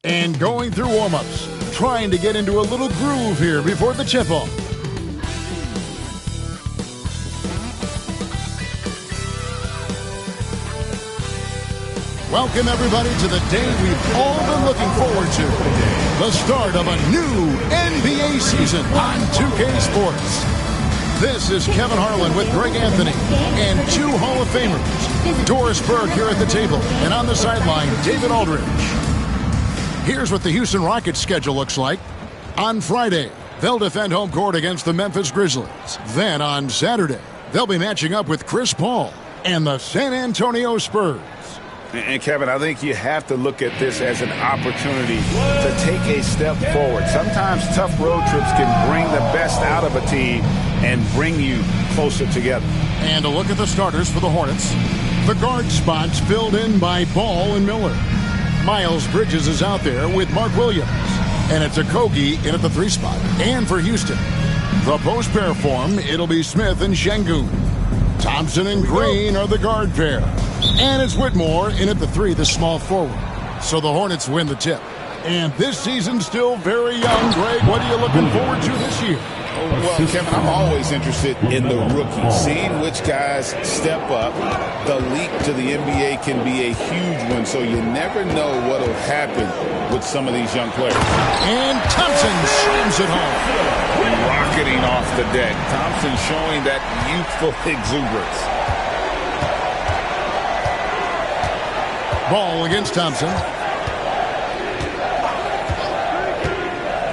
And going through warm-ups, trying to get into a little groove here before the tip-off. Welcome, everybody, to the day we've all been looking forward to. The start of a new NBA season on 2K Sports. This is Kevin Harlan with Greg Anthony and two Hall of Famers. Doris Burke here at the table, and on the sideline, David Aldridge. Here's what the Houston Rockets schedule looks like. On Friday, they'll defend home court against the Memphis Grizzlies. Then on Saturday, they'll be matching up with Chris Paul and the San Antonio Spurs. And Kevin, I think you have to look at this as an opportunity to take a step forward. Sometimes tough road trips can bring the best out of a team and bring you closer together. And a look at the starters for the Hornets. The guard spots filled in by Ball and Miller. Miles Bridges is out there with Mark Williams. And it's Okogie in at the 3 spot. And for Houston, the post pair form, it'll be Smith and Şengün. Thompson and Green are the guard pair. And it's Whitmore in at the 3, the small forward. So the Hornets win the tip. And this season's still very young. Greg, what are you looking forward to this year? Well, Kevin, I'm always interested in the rookies, seeing which guys step up. The leap to the NBA can be a huge one, so you never know what will happen with some of these young players. And Thompson slams it home. Rocketing off the deck. Thompson showing that youthful exuberance. Ball against Thompson.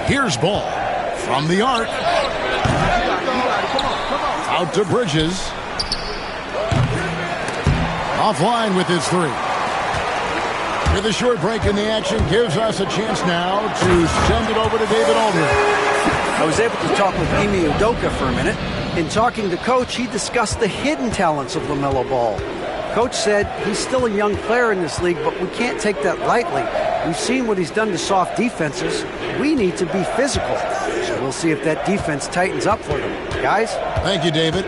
Here's Ball from the arc. Out to Bridges. Offline with his 3. With a short break in the action, gives us a chance now to send it over to David Aldridge. I was able to talk with Emi Udoka for a minute. In talking to Coach, he discussed the hidden talents of LaMelo Ball. Coach said he's still a young player in this league, but we can't take that lightly. We've seen what he's done to soft defenses. We need to be physical. So we'll see if that defense tightens up for them. Guys? Thank you, David.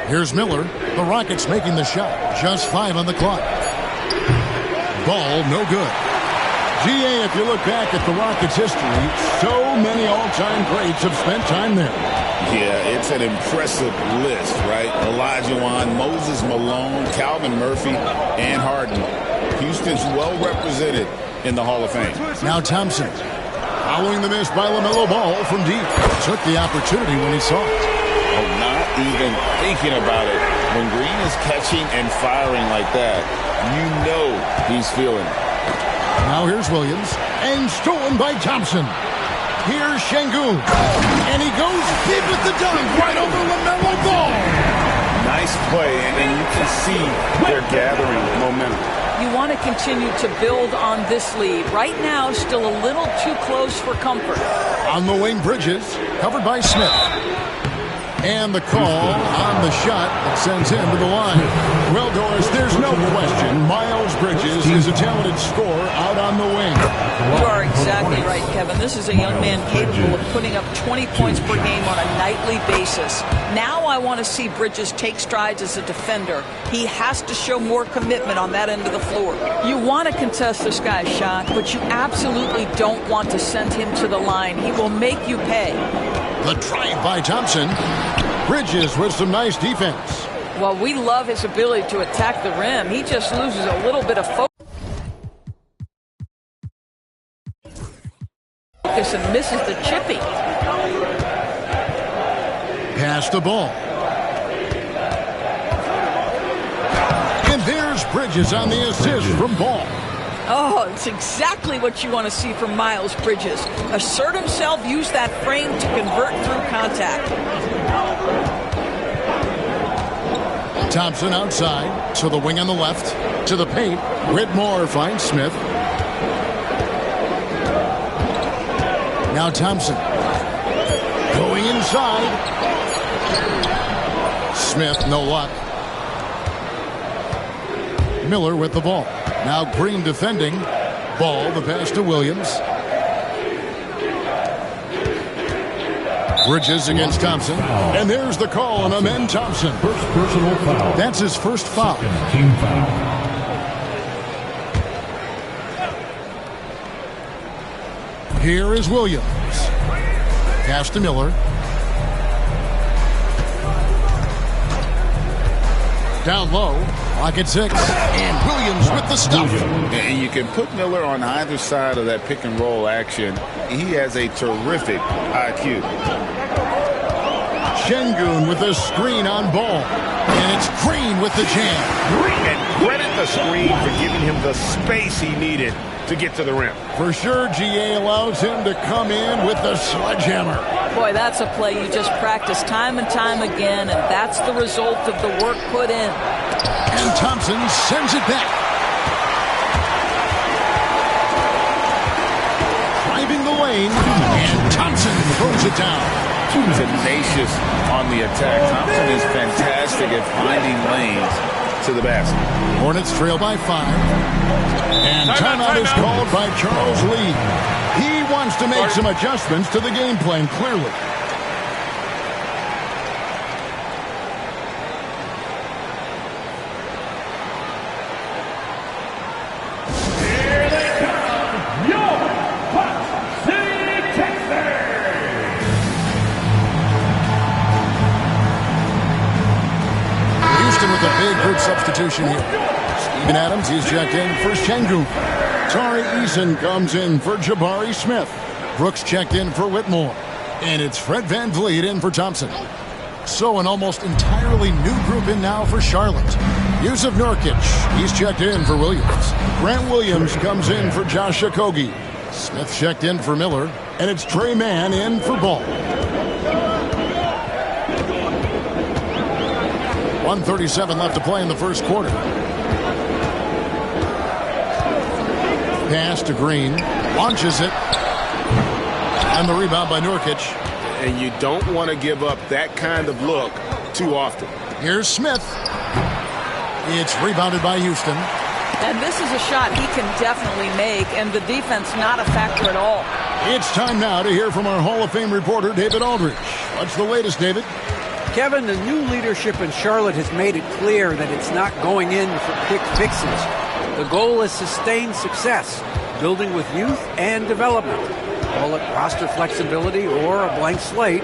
Here's Miller. The Rockets making the shot. Just 5 on the clock. Ball, no good. GA, if you look back at the Rockets' history, so many all-time greats have spent time there. Yeah, it's an impressive list, right? Olajuwon, Moses Malone, Calvin Murphy, and Harden. Houston's well represented in the Hall of Fame. Now Thompson, following the miss by LaMelo Ball from deep. Took the opportunity when he saw it. Oh, not even thinking about it. When Green is catching and firing like that, you know he's feeling it. Now here's Williams, and stolen by Thompson. Here's Şengün, and he goes big with the dunk right over LaMelo Ball. Nice play, and you can see they're gathering momentum. You want to continue to build on this lead. Right now, still a little too close for comfort. On the wing, Bridges, covered by Smith. And the call on the shot that sends him to the line. Well, Doris, there's no question Miles Bridges is a talented scorer out on the wing. You are exactly right, Kevin. This is a young man capable of putting up 20 points per game on a nightly basis. Now I want to see Bridges take strides as a defender. He has to show more commitment on that end of the floor. You want to contest this guy's shot, but you absolutely don't want to send him to the line. He will make you pay. The drive by Thompson. Bridges with some nice defense. Well, we love his ability to attack the rim. He just loses a little bit of focus and misses the chippy. Pass the ball. And there's Bridges on the assist from Ball. Oh, it's exactly what you want to see from Miles Bridges. Assert himself, use that frame to convert through contact. Thompson outside, to the wing on the left, to the paint. Whitmore finds Smith. Now Thompson. Going inside. Smith, no luck. Miller with the ball. Now Green defending. Ball, the pass to Williams. Bridges against Thompson. And there's the call on Amen Thompson. First personal foul. That's his first foul. Team foul. Here is Williams. Pass to Miller. Down low. Lock at 6. And Williams with the stuff. And you can put Miller on either side of that pick and roll action. He has a terrific IQ. Şengün with a screen on Ball. And it's Green with the jam. And credit the screen for giving him the space he needed to get to the rim. For sure, GA allows him to come in with the sledgehammer. Boy, that's a play you just practice time and time again, and that's the result of the work put in. And Thompson sends it back. Driving the lane, and Thompson throws it down. Tenacious on the attack. Thompson is fantastic at finding lanes to the basket. Hornets trail by 5. And timeout is called by Charles Lee. He wants to make some adjustments to the game plan, clearly. With a big group substitution here. Steven Adams, he's checked in for Şengün. Tari Eason comes in for Jabari Smith. Brooks checked in for Whitmore. And it's Fred VanVleet in for Thompson. So an almost entirely new group in now for Charlotte. Yusuf Nurkic, he's checked in for Williams. Grant Williams comes in for Josh Okogie. Smith checked in for Miller. And it's Trey Mann in for Ball. 1:37 left to play in the first quarter. Pass to Green. Launches it. And the rebound by Nurkic. And you don't want to give up that kind of look too often. Here's Smith. It's rebounded by Houston. And this is a shot he can definitely make, and the defense not a factor at all. It's time now to hear from our Hall of Fame reporter, David Aldridge. What's the latest, David? Kevin, the new leadership in Charlotte has made it clear that it's not going in for quick fixes. The goal is sustained success, building with youth and development. Call it roster flexibility or a blank slate.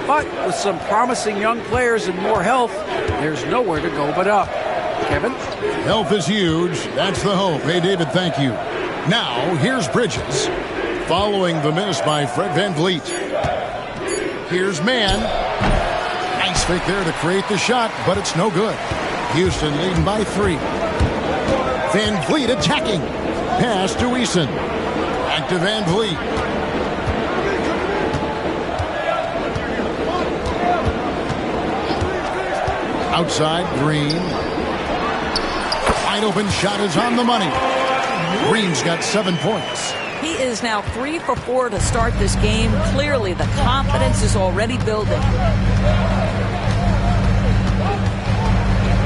But with some promising young players and more health, there's nowhere to go but up. Kevin? Health is huge. That's the hope. Hey, David, thank you. Now, here's Bridges. Following the miss by Fred VanVleet. Here's Mann. Nice fake there to create the shot, but it's no good. Houston leading by 3. VanVleet attacking. Pass to Eason. Back to VanVleet. Outside, Green. Wide open shot is on the money. Green's got 7 points. He is now 3 for 4 to start this game. Clearly, the confidence is already building.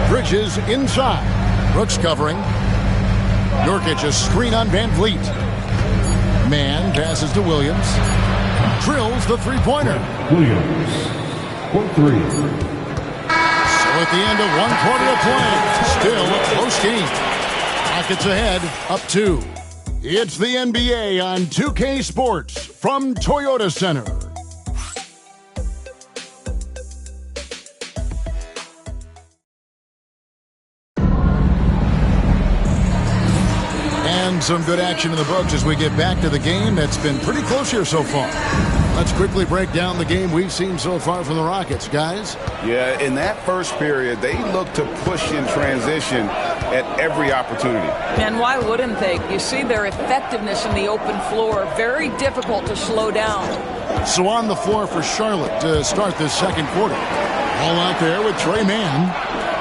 Bridges inside. Brooks covering. Nurkic a screen on VanVleet. Mann passes to Williams. Drills the three-pointer. Williams. Point 3. So at the end of 1 quarter of play, still a close game. Rockets ahead, up 2. It's the NBA on 2K Sports from Toyota Center. And some good action in the books as we get back to the game that's been pretty close here so far. Let's quickly break down the game we've seen so far from the Rockets, guys. Yeah, in that first period, they looked to push in transition at every opportunity. And why wouldn't they? You see their effectiveness in the open floor. Very difficult to slow down. So on the floor for Charlotte to start this second quarter. All out there with Trey Mann.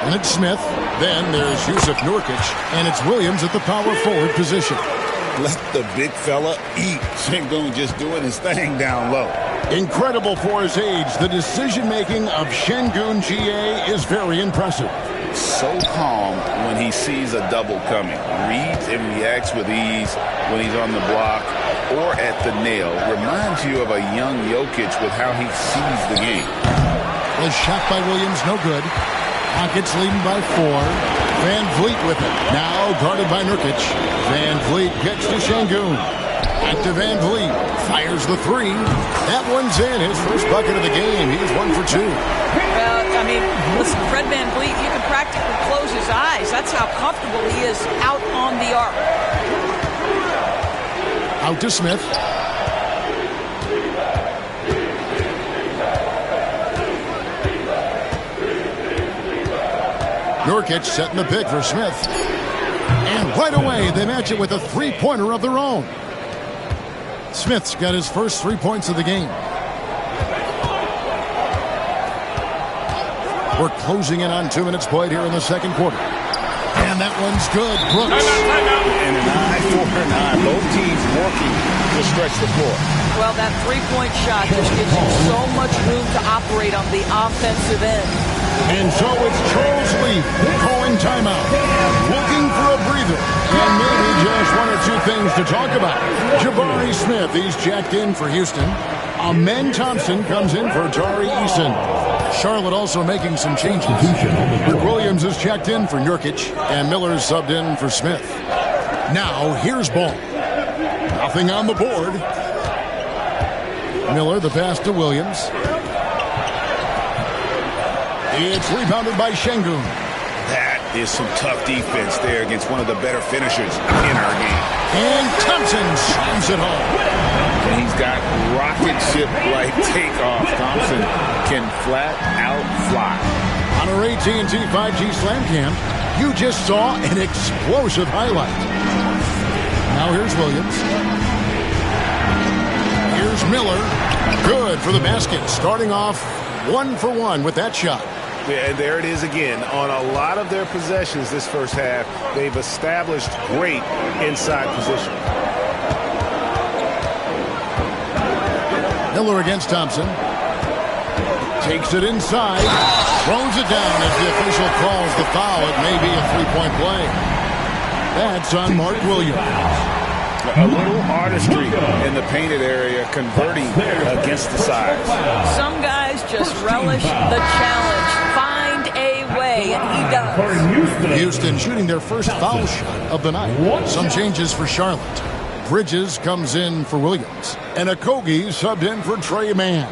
And it's Smith. Then there's Yusuf Nurkic. And it's Williams at the power forward position. Let the big fella eat. Sengun just doing his thing down low. Incredible for his age. The decision-making of Sengun GA is very impressive. So calm when he sees a double coming. Reads and reacts with ease when he's on the block or at the nail. Reminds you of a young Jokic with how he sees the game. The shot by Williams, no good. Rockets leading by 4. VanVleet with it. Now guarded by Nurkic. VanVleet gets to Sengun. Back to VanVleet. Fires the 3. That one's in. His first bucket of the game. He's 1 for 2. Well, I mean, listen, Fred VanVleet, you can practically close his eyes. That's how comfortable he is out on the arc. Out to Smith. Nurkic setting the pick for Smith. And right away, they match it with a three-pointer of their own. Smith's got his first 3 points of the game. We're closing in on 2 minutes played here in the second quarter. And that one's good. Brooks. And an eye for an eye. Both teams working to stretch the floor. Well, that three-point shot just gives you so much room to operate on the offensive end. And so it's Charles Lee calling timeout, looking for a breather, and maybe just 1 or 2 things to talk about. Jabari Smith, he's checked in for Houston. Amen Thompson comes in for Tari Eason. Charlotte also making some changes. Rick Williams is checked in for Nurkic, and Miller is subbed in for Smith. Now, here's ball. Nothing on the board. Miller, the pass to Williams. It's rebounded by Sengun. That is some tough defense there against one of the better finishers in our game. And Thompson slams it home. And he's got rocket ship-like takeoff. Thompson can flat out fly. On our AT&T 5G Slam Cam, you just saw an explosive highlight. Now here's Williams. Here's Miller. Good for the basket. Starting off 1 for 1 with that shot. Yeah, and there it is again. On a lot of their possessions this first half, they've established great inside position. Miller against Thompson. Takes it inside. Throws it down as the official calls the foul. It may be a three-point play. That's on Mark Williams. A little artistry in the painted area, converting against the size. Some guys just relish the challenge. Find a way, and he does. Houston shooting their first foul shot of the night. Some changes for Charlotte. Bridges comes in for Williams. And Okogie subbed in for Trey Mann.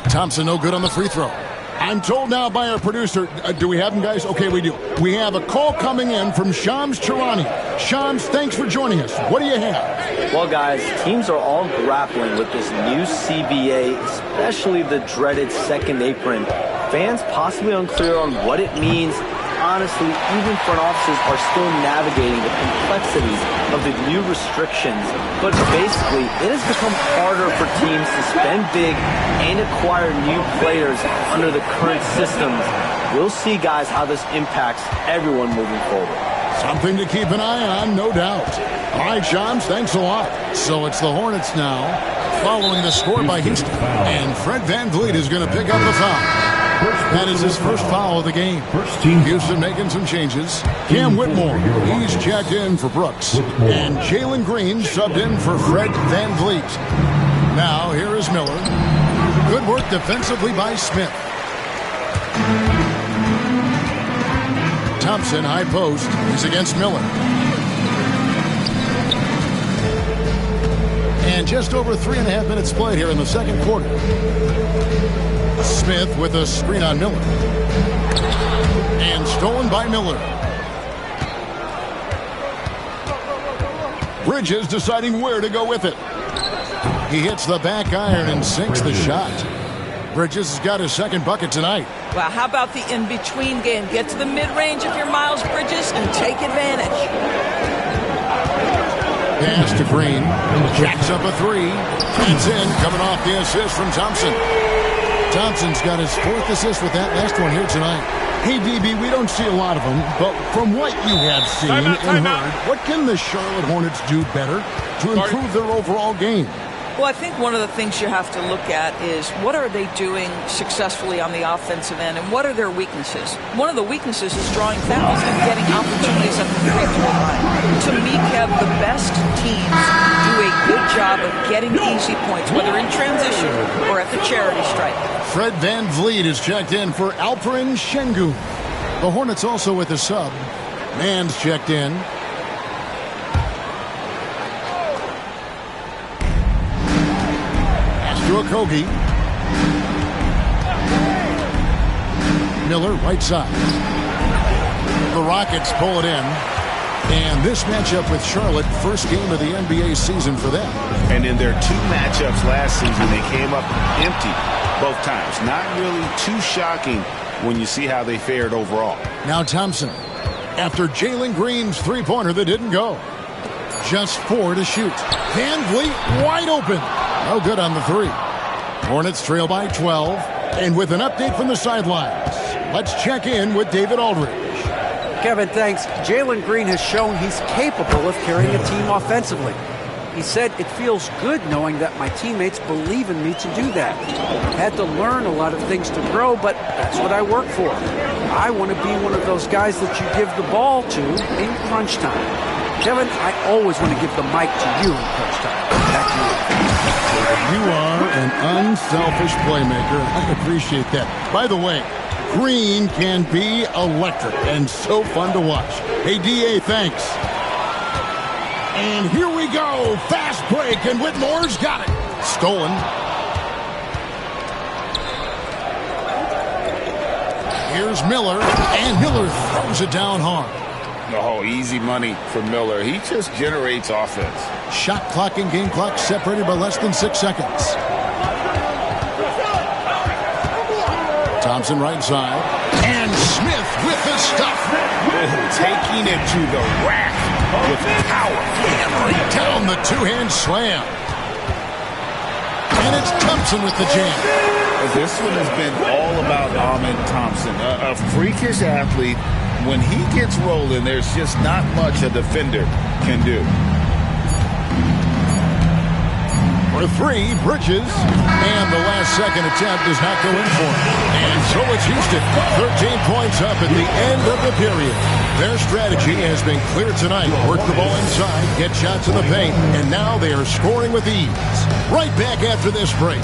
Thompson no good on the free throw. I'm told now by our producer, do we have him, guys? Okay, we do. We have a call coming in from Shams Charani. Shams, thanks for joining us. What do you have? Well, guys, teams are all grappling with this new CBA, especially the dreaded second apron. Fans possibly unclear on what it means. Honestly, even front offices are still navigating the complexities of the new restrictions. But basically, it has become harder for teams to spend big and acquire new players under the current systems. We'll see, guys, how this impacts everyone moving forward. Something to keep an eye on, no doubt. All right, Shams, thanks a lot. So it's the Hornets now, following the score by Houston. And Fred VanVleet is going to pick up the foul. That is his first foul of the game. Houston making some changes. Cam Whitmore, he's checked in for Brooks. And Jalen Green subbed in for Fred VanVleet. Now, here is Miller. Good work defensively by Smith. Thompson, high post. He's against Miller. And just over 3.5 minutes played here in the second quarter. Smith with a screen on Miller. And stolen by Miller. Bridges deciding where to go with it. He hits the back iron and sinks the shot. Bridges has got his second bucket tonight. Well, how about the in-between game? Get to the mid-range if you're Miles Bridges and take advantage. Pass to Green. Jacks up a three. It's in, coming off the assist from Thompson. Thompson's got his fourth assist with that last one here tonight. Hey, DB, we don't see a lot of them, but from what you have seen and heard, what can the Charlotte Hornets do better to improve their overall game? Well, I think one of the things you have to look at is what are they doing successfully on the offensive end and what are their weaknesses? One of the weaknesses is drawing fouls and getting opportunities at the free throw line. To me, Kev, the best teams do a good job of getting easy points, whether in transition or at the charity stripe. Fred VanVleet is checked in for Alperen Şengün. The Hornets also with a sub. Mann's checked in. To Okogie. Miller, right side. The Rockets pull it in. And this matchup with Charlotte, first game of the NBA season for them. And in their two matchups last season, they came up empty both times. Not really too shocking when you see how they fared overall. Now Thompson, after Jalen Green's three-pointer that didn't go. Just 4 to shoot. VanVleet wide open. No good on the three. Hornets trail by 12. And with an update from the sidelines, let's check in with David Aldridge. Kevin, thanks. Jalen Green has shown he's capable of carrying a team offensively. He said, it feels good knowing that my teammates believe in me to do that. Had to learn a lot of things to grow, but that's what I work for. I want to be one of those guys that you give the ball to in crunch time. Kevin, I always want to give the mic to you in crunch time. Back to you. You are an unselfish playmaker. I appreciate that. By the way, Green can be electric and so fun to watch. Hey, DA, thanks. And here we go. Fast break, and Whitmore's got it. Stolen. Here's Miller, and Miller throws it down hard. Oh, easy money for Miller. He just generates offense. Shot clock and game clock separated by less than 6 seconds. Thompson right side. And Smith with the stuff. Taking it to the rack with power. Hammering down the two-hand slam. And it's Thompson with the jam. This one has been all about Ahmed Thompson, a freakish athlete. When he gets rolling, there's just not much a defender can do. For three, Bridges. And the last second attempt does not go in for it. And so it's Houston. 13 points up at the end of the period. Their strategy has been clear tonight. Work the ball inside, get shots in the paint, and now they are scoring with ease. Right back after this break.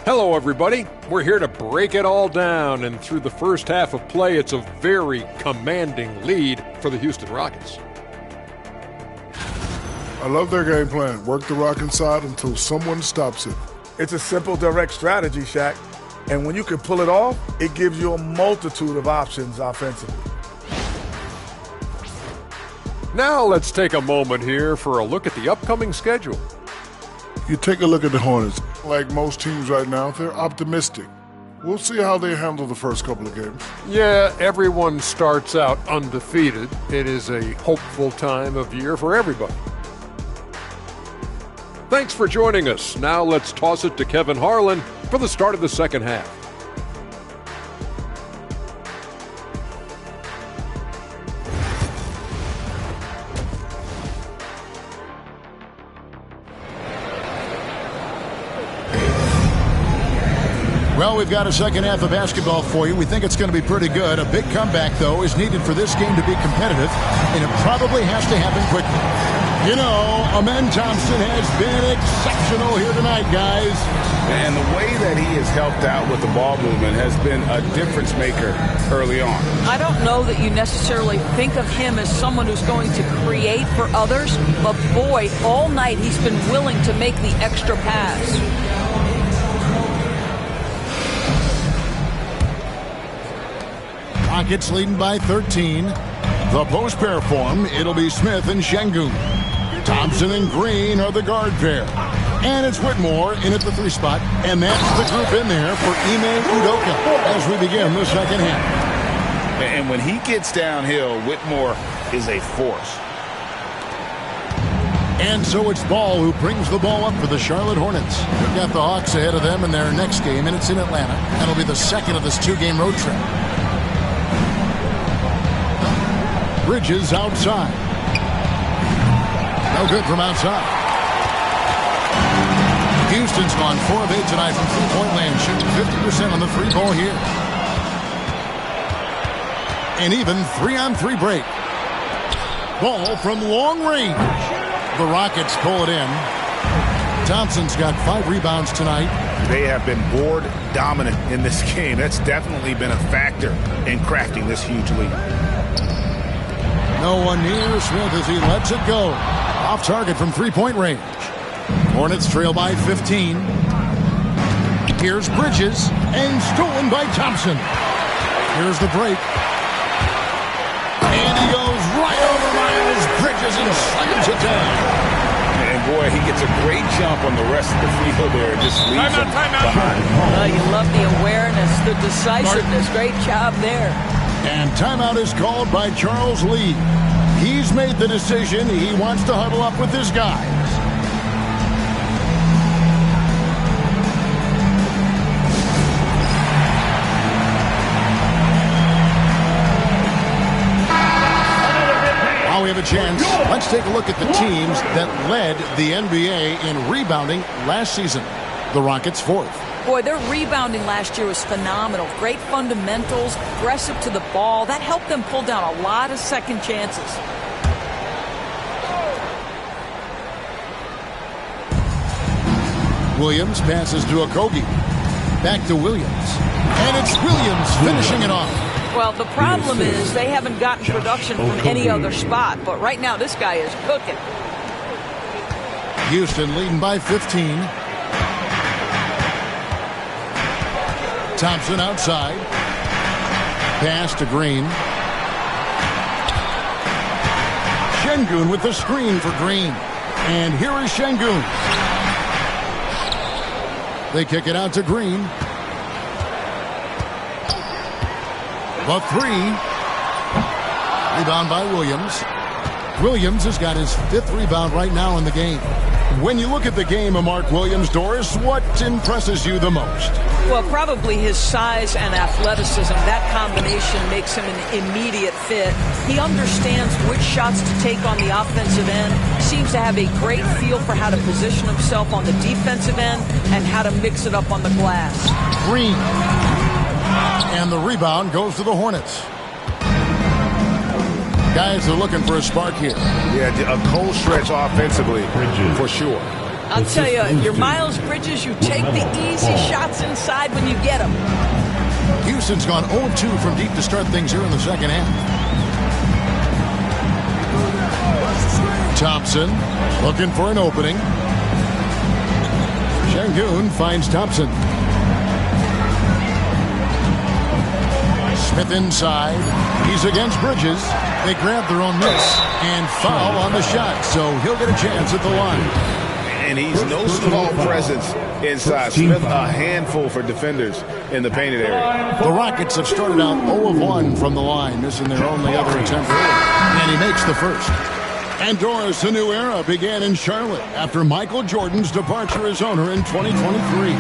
Hello, everybody. We're here to break it all down, and through the first half of play, it's a very commanding lead for the Houston Rockets. I love their game plan. Work the rock inside until someone stops it. It's a simple, direct strategy, Shaq. And when you can pull it off, it gives you a multitude of options offensively. Now let's take a moment here for a look at the upcoming schedule. You take a look at the Hornets. Like most teams right now, they're optimistic. We'll see how they handle the first couple of games. Yeah, everyone starts out undefeated. It is a hopeful time of year for everybody. Thanks for joining us. Now let's toss it to Kevin Harlan for the start of the second half. Well, we've got a second half of basketball for you. We think it's going to be pretty good. A big comeback, though, is needed for this game to be competitive, and it probably has to happen quickly. You know, Amen Thompson has been exceptional here tonight, guys. And the way that he has helped out with the ball movement has been a difference maker early on. I don't know that you necessarily think of him as someone who's going to create for others, but boy, all night he's been willing to make the extra pass. Rockets leading by 13. The post pair form, it'll be Smith and Şengün. Thompson and Green are the guard pair. And it's Whitmore in at the 3 spot. And that's the group in there for Ime Udoka as we begin the second half. And when he gets downhill, Whitmore is a force. And so it's Ball who brings the ball up for the Charlotte Hornets. They've got the Hawks ahead of them in their next game, and it's in Atlanta. That'll be the second of this 2-game road trip. Bridges outside. No good from outside. Houston's gone 4 of 8 tonight from three-point land, shooting 50% on the 3-ball here. And even 3-on-3 break. Ball from long range. The Rockets pull it in. Thompson's got 5 rebounds tonight. They have been board dominant in this game. That's definitely been a factor in crafting this huge lead. No one near Smith as he lets it go. Off target from 3-point range. Hornets trail by 15. Here's Bridges, and stolen by Thompson. Here's the break. And he goes right over Miles Bridges and slams it down. And boy, he gets a great jump on the rest of the field there and just leaves him behind. You love the awareness, the decisiveness. Great job there. And timeout is called by Charles Lee. He's made the decision. He wants to huddle up with his guys. Now we have a chance. Let's take a look at the teams that led the NBA in rebounding last season. The Rockets 4th. Boy, their rebounding last year was phenomenal. Great fundamentals, aggressive to the ball. That helped them pull down a lot of second chances. Williams passes to Okogie. Back to Williams. And it's Williams finishing it off. Well, the problem is they haven't gotten production from any other spot. But right now, this guy is cooking. Houston leading by 15. Thompson outside. Pass to Green. Şengün with the screen for Green. And here is Şengün. They kick it out to Green. The 3. Rebound by Williams. Williams has got his 5th rebound right now in the game. When you look at the game of Mark Williams, Doris, what impresses you the most? Well, probably his size and athleticism. That combination makes him an immediate fit. He understands which shots to take on the offensive end, seems to have a great feel for how to position himself on the defensive end and how to mix it up on the glass. Green. And the rebound goes to the Hornets. Guys are looking for a spark here. Yeah, a cold stretch offensively, for sure. I'll tell you, your Miles Bridges, you take the easy shots inside when you get them. Houston's gone 0-2 from deep to start things here in the second half. Thompson looking for an opening. Şengün finds Thompson. Smith inside. He's against Bridges. They grab their own miss and foul on the shot, so he'll get a chance at the line. And he's no small presence inside. Smith, a handful for defenders in the painted area. The Rockets have started out 0-1 from the line, missing their only other attempt early, and he makes the first. And Doris, a new era began in Charlotte after Michael Jordan's departure as owner in 2023.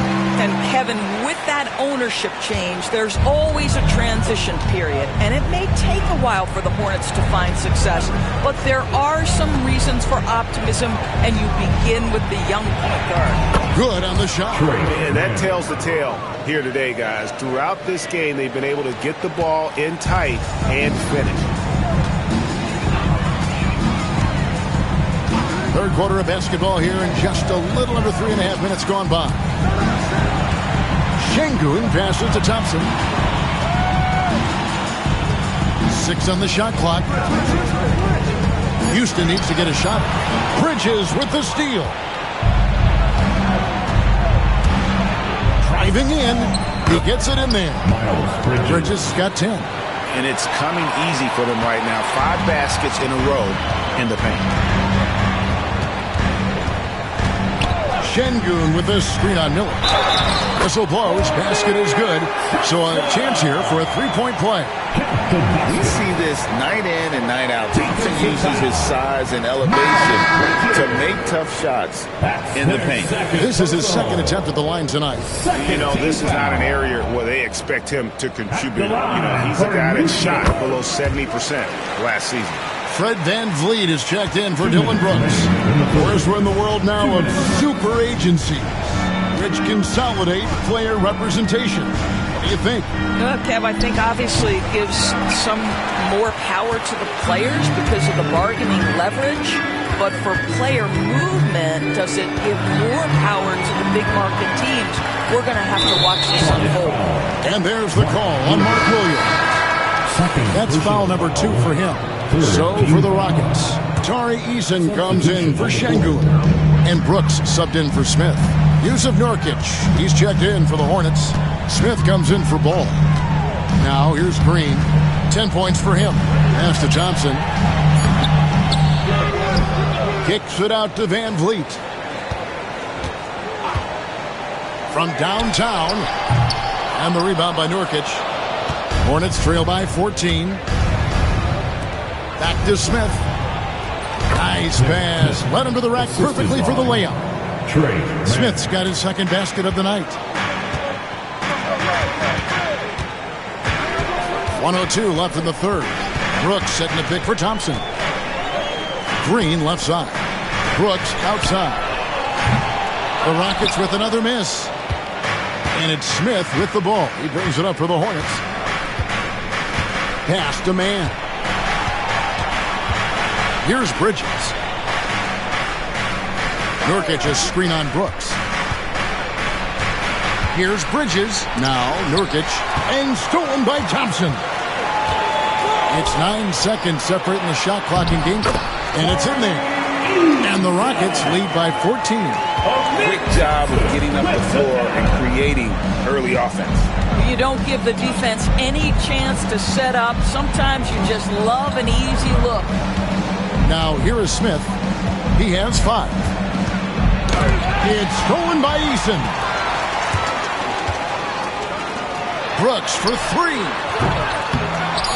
And Kevin, with that ownership change, there's always a transition period, and it may take a while for the Hornets to find success, but there are some reasons for optimism, and you begin with the young point guard. Good on the shot. And that tells the tale here today, guys. Throughout this game, they've been able to get the ball in tight and finish. Third quarter of basketball here, and just a little under 3.5 minutes gone by. Şengün passes to Thompson. 6 on the shot clock. Houston needs to get a shot. Bridges with the steal. Driving in. He gets it in there. Bridges got 10. And it's coming easy for them right now. 5 baskets in a row in the paint. Şengün with the screen on Miller. Whistle blows. Basket is good. So a chance here for a 3-point play. We see this night in and night out. Thompson uses his size and elevation to make tough shots in the paint. This is his second attempt at the line tonight. You know, this is not an area where they expect him to contribute. You know, he's a guy that shot below 70% last season. Fred VanVleet is checked in for Dylan Brooks. Of course, we're in the world now of super agencies, which consolidate player representation. What do you think? Kev, I think obviously it gives some more power to the players because of the bargaining leverage. But for player movement, does it give more power to the big market teams? We're going to have to watch this unfold. And there's the call on Mark Williams. That's foul number 2 for him. So for the Rockets, Tari Eason comes in for Şengün, and Brooks subbed in for Smith. Yusuf Nurkic, he's checked in for the Hornets. Smith comes in for Ball. Now here's Green. 10 points for him. Pass to Thompson. Kicks it out to VanVleet. From downtown. And the rebound by Nurkic. Hornets trail by 14. Back to Smith. Nice pass. Led him to the rack perfectly for the layup. Smith's got his second basket of the night. 1:02 left in the third. Brooks setting the pick for Thompson. Green left side. Brooks outside. The Rockets with another miss. And it's Smith with the ball. He brings it up for the Hornets. Pass to man. Here's Bridges. Nurkic a screen on Brooks. Here's Bridges. Now Nurkic. And stolen by Thompson. It's 9 seconds separating the shot clock and game clock. And it's in there. And the Rockets lead by 14. Quick job of getting up the floor and creating early offense. You don't give the defense any chance to set up. Sometimes you just love an easy look. Now here is Smith. He has 5. It's stolen by Eason. Brooks for 3.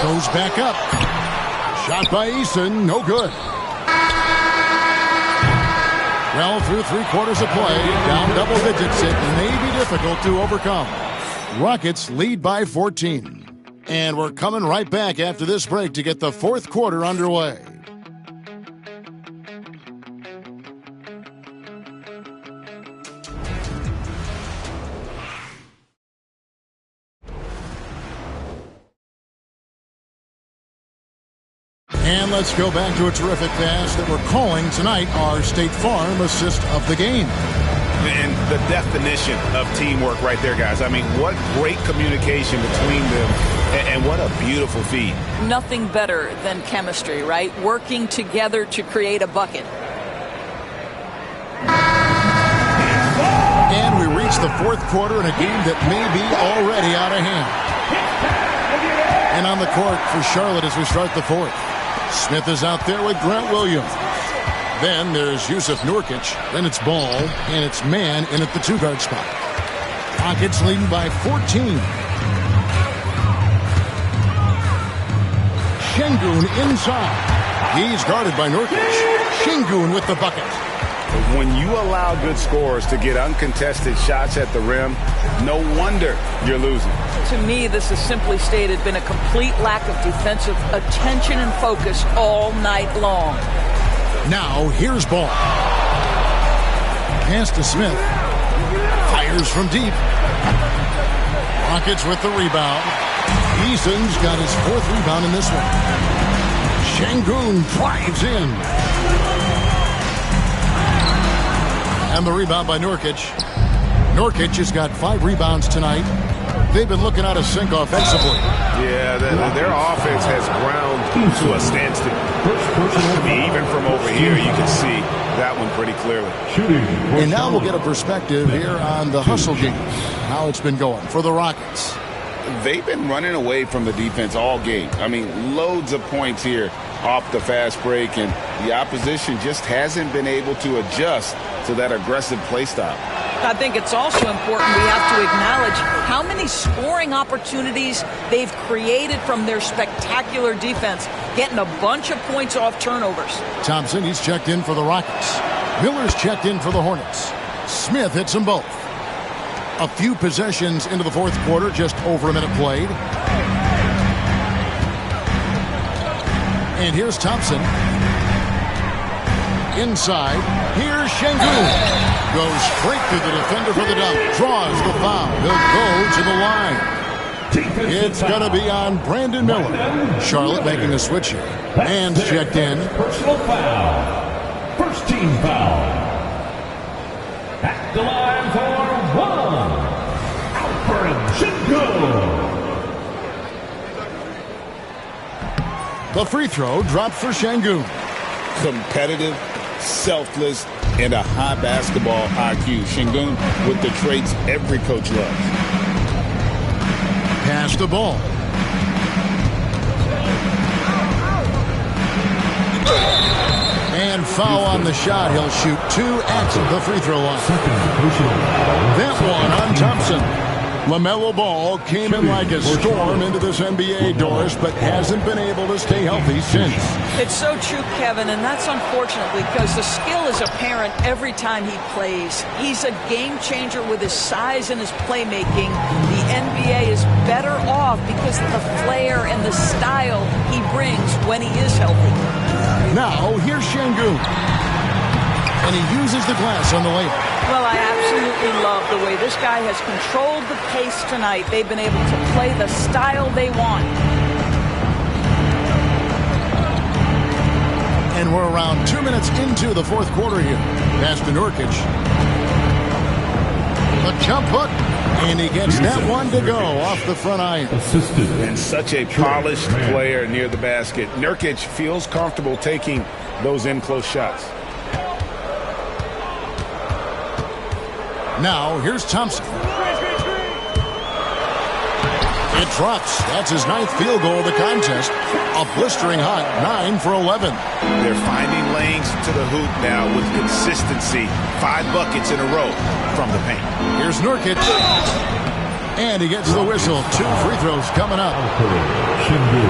Goes back up. Shot by Eason. No good. Well, through 3/4 of play, down double digits, it may be difficult to overcome. Rockets lead by 14. And we're coming right back after this break to get the fourth quarter underway. And let's go back to a terrific pass that we're calling tonight our State Farm assist of the game. And the definition of teamwork right there, guys. I mean, what great communication between them, and what a beautiful feed. Nothing better than chemistry, right? Working together to create a bucket. And we reach the fourth quarter in a game that may be already out of hand. And on the court for Charlotte as we start the fourth. Smith is out there with Grant Williams. Then there's Yusuf Nurkic. Then it's Ball, and it's man in at the two-guard spot. Rockets leading by 14. Şengün inside. He's guarded by Nurkic. Şengün with the bucket. When you allow good scorers to get uncontested shots at the rim, no wonder you're losing. To me, this is simply stated been a complete lack of defensive attention and focus all night long. Now, here's Ball. Pass to Smith. Fires from deep. Rockets with the rebound. Eason's got his fourth rebound in this one. Şengün drives in. And the rebound by Nurkic. Nurkic has got 5 rebounds tonight. They've been looking out of sync offensively. Yeah, their offense has ground to a standstill. Even from over here, you can see that one pretty clearly. And now we'll get a perspective here on the hustle game, how it's been going for the Rockets. They've been running away from the defense all game. I mean, loads of points here off the fast break, and the opposition just hasn't been able to adjust to that aggressive play style. I think it's also important we have to acknowledge how many scoring opportunities they've created from their spectacular defense, getting a bunch of points off turnovers. Thompson, he's checked in for the Rockets. Miller's checked in for the Hornets. Smith hits them both. A few possessions into the fourth quarter, just over a minute played. And here's Thompson. Inside, here's Şengün. Goes straight to the defender for the dunk. Draws the foul. He'll go to the line. It's going to be on Brandon Miller. Charlotte making a switch here. Hands checked in. Personal foul. First team foul. At the line for one. Alfred Şengün. The free throw dropped for Şengün. Competitive, selfless, and a high basketball IQ. Şengün with the traits every coach loves. Pass the ball. And foul on the shot. He'll shoot 2 at the free throw line. That one on Thompson. LaMelo Ball came in like a storm into this NBA, Doris, but hasn't been able to stay healthy since. It's so true, Kevin, and that's unfortunate because the skill is apparent every time he plays. He's a game changer with his size and his playmaking. The NBA is better off because of the flair and the style he brings when he is healthy. Now, here's Şengün. And he uses the glass on the layup. Well, I absolutely love the way this guy has controlled the pace tonight. They've been able to play the style they want. And we're around 2 minutes into the fourth quarter here. Pass to Nurkic. A jump hook. And he gets that one to go off the front iron. And such a polished player near the basket. Nurkic feels comfortable taking those in-close shots. Now, here's Thompson. It drops. That's his 9th field goal of the contest. A blistering hot 9 for 11. They're finding lanes to the hoop now with consistency. 5 buckets in a row from the paint. Here's Nurkic. And he gets the whistle. 2 free throws coming up.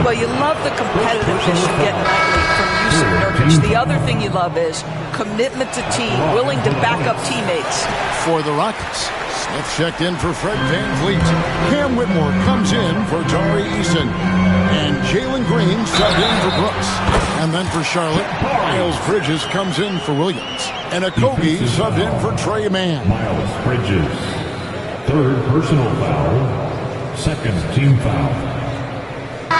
Well, you love the competitiveness you get nightly from Yusuf Nurkic. The other thing you love is commitment to team, willing to back up teammates. For the Rockets, Smith checked in for Fred VanVleet. Cam Whitmore comes in for Tari Eason. And Jalen Green subbed in for Brooks. And then for Charlotte, Miles Bridges comes in for Williams. And Okogie subbed in for Trey Mann. Miles Bridges, 3rd personal foul, 2nd team foul.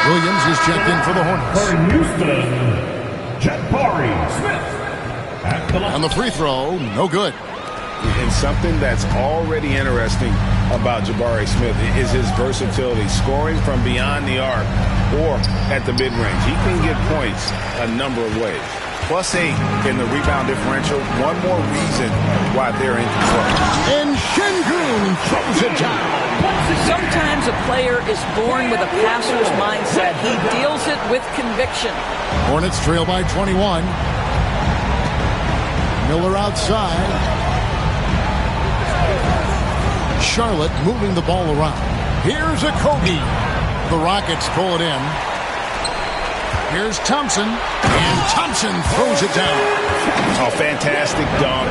Williams is checked in for the Hornets. For Houston, Jabari Smith. And the free throw, no good. And something that's already interesting about Jabari Smith is his versatility, scoring from beyond the arc or at the mid-range. He can get points a number of ways. +8 in the rebound differential. One more reason why they're in control. And Şengün throws it down. Sometimes a player is born with a passer's mindset. He deals it with conviction. Hornets trail by 21. Miller outside. Charlotte moving the ball around. Here's Okogie. The Rockets pull it in. Here's Thompson. And Thompson throws it down. Oh, fantastic dunk.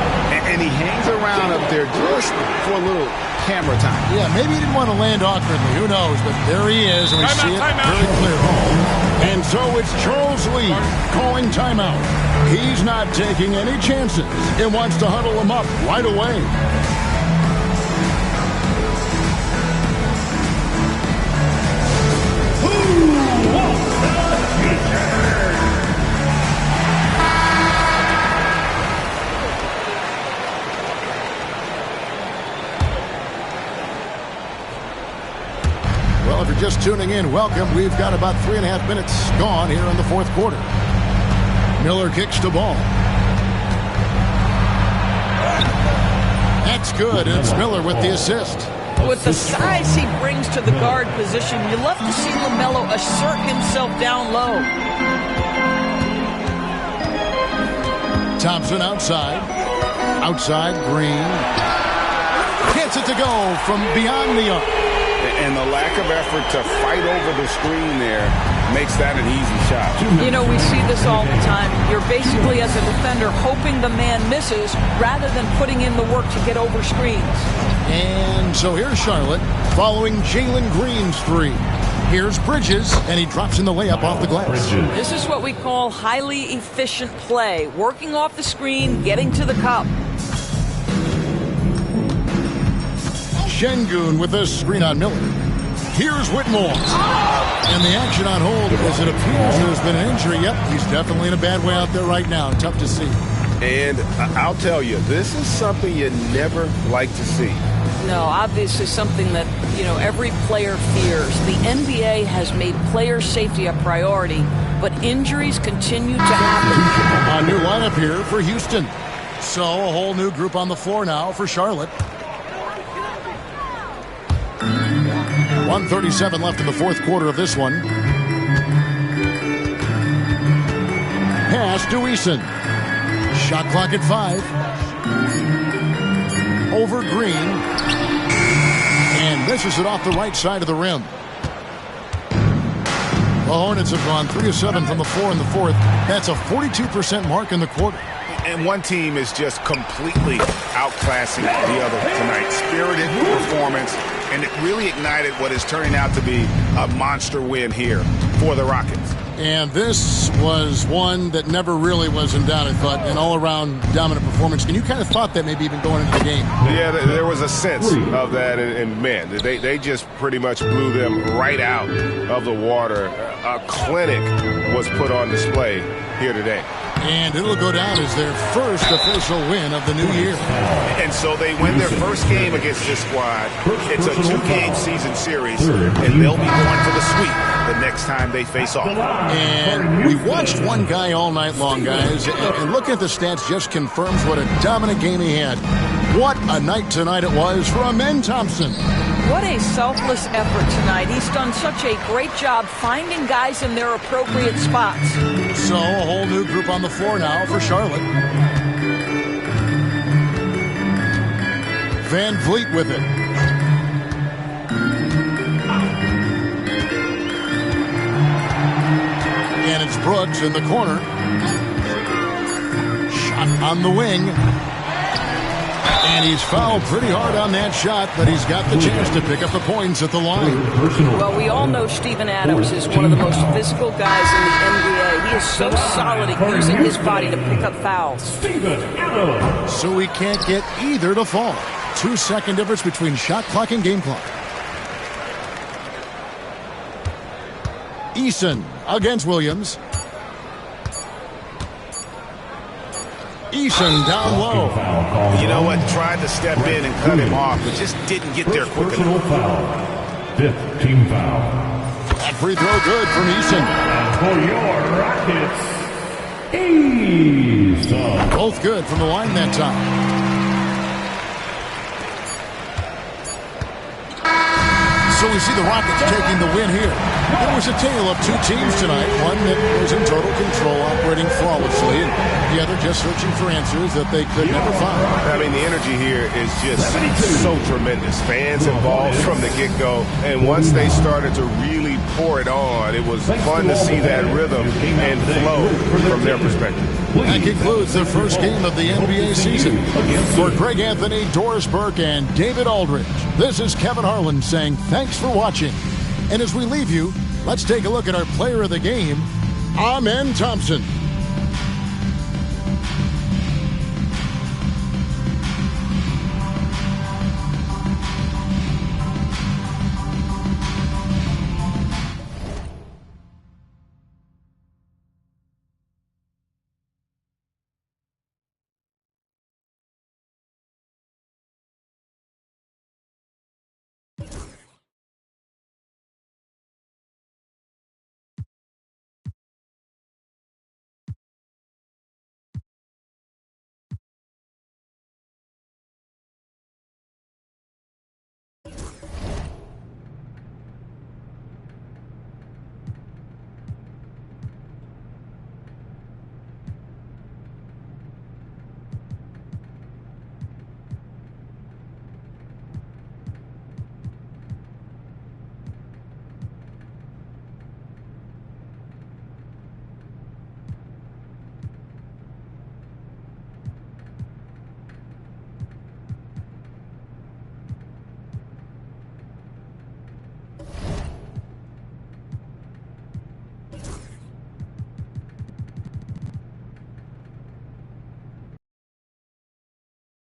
And he hangs around up there just for a little camera time. Yeah, maybe he didn't want to land awkwardly. Who knows? But there he is, and we see it very clearly. And so it's Charles Lee calling timeout. He's not taking any chances and wants to huddle him up right away. Well, if you're just tuning in, welcome. We've got about 3.5 minutes gone here in the 4th quarter. Miller kicks the ball. That's good. It's Miller with the assist. With the size he brings to the guard position, you love to see LaMelo assert himself down low. Thompson outside. Outside, Green. Gets it to go from beyond the arc. And the lack of effort to fight over the screen there makes that an easy shot. You know, we see this all the time. You're basically, as a defender, hoping the man misses rather than putting in the work to get over screens. And so here's Charlotte following Jalen Green's 3. Here's Bridges, and he drops in the layup off the glass. This is what we call highly efficient play. Working off the screen, getting to the cup. Şengün with a screen on Miller. Here's Whitmore. And the action on hold as it appears there's been an injury. Yep, he's definitely in a bad way out there right now. Tough to see. And I'll tell you, this is something you never like to see. No, obviously something that, you know, every player fears. The NBA has made player safety a priority, but injuries continue to happen. A new lineup here for Houston. So a whole new group on the floor now for Charlotte. 1:37 left in the 4th quarter of this one. Pass to Eason. Shot clock at 5. Over Green. And misses it off the right side of the rim. The Hornets have gone 3 of 7 from the floor in the 4th. That's a 42% mark in the quarter. And one team is just completely outclassing the other tonight. Spirited performance, and it really ignited what is turning out to be a monster win here for the Rockets. And this was one that never really was in doubt, I thought, an all-around dominant performance. And you kind of thought that maybe even going into the game. Yeah, there was a sense of that, and man, they just pretty much blew them right out of the water. A clinic was put on display here today. And it'll go down as their first official win of the new year. And so they win their first game against this squad. It's a 2-game season series, and they'll be going for the sweep the next time they face off. And we watched one guy all night long, guys, and looking at the stats just confirms what a dominant game he had. What a night tonight it was for Amen Thompson. What a selfless effort tonight. He's done such a great job finding guys in their appropriate spots. So a whole new group on the floor now for Charlotte. VanVleet with it. It's Brooks in the corner. Shot on the wing. And he's fouled pretty hard on that shot, but he's got the chance to pick up the points at the line. Well, we all know Steven Adams is one of the most physical guys in the NBA. He is so solid at using his body to pick up fouls. So he can't get either to fall. 2-second difference between shot clock and game clock. Eason against Williams. Eason down low. You know what? Tried to step in and cut him off, but just didn't get there quick enough. Foul. 5th team foul. That free throw good from Eason. For your Rockets, Eason. Both good from the line that time. So we see the Rockets taking the win here. It was a tale of two teams tonight. One that was in total control, operating flawlessly, and the other just searching for answers that they could never find. I mean, the energy here is just so tremendous. Fans involved from the get-go, and once they started to really pour it on, it was fun to see that rhythm and flow from their perspective. That concludes the first game of the NBA season. For Greg Anthony, Doris Burke, and David Aldridge, this is Kevin Harlan saying thanks for watching. And as we leave you, let's take a look at our player of the game, Amen Thompson.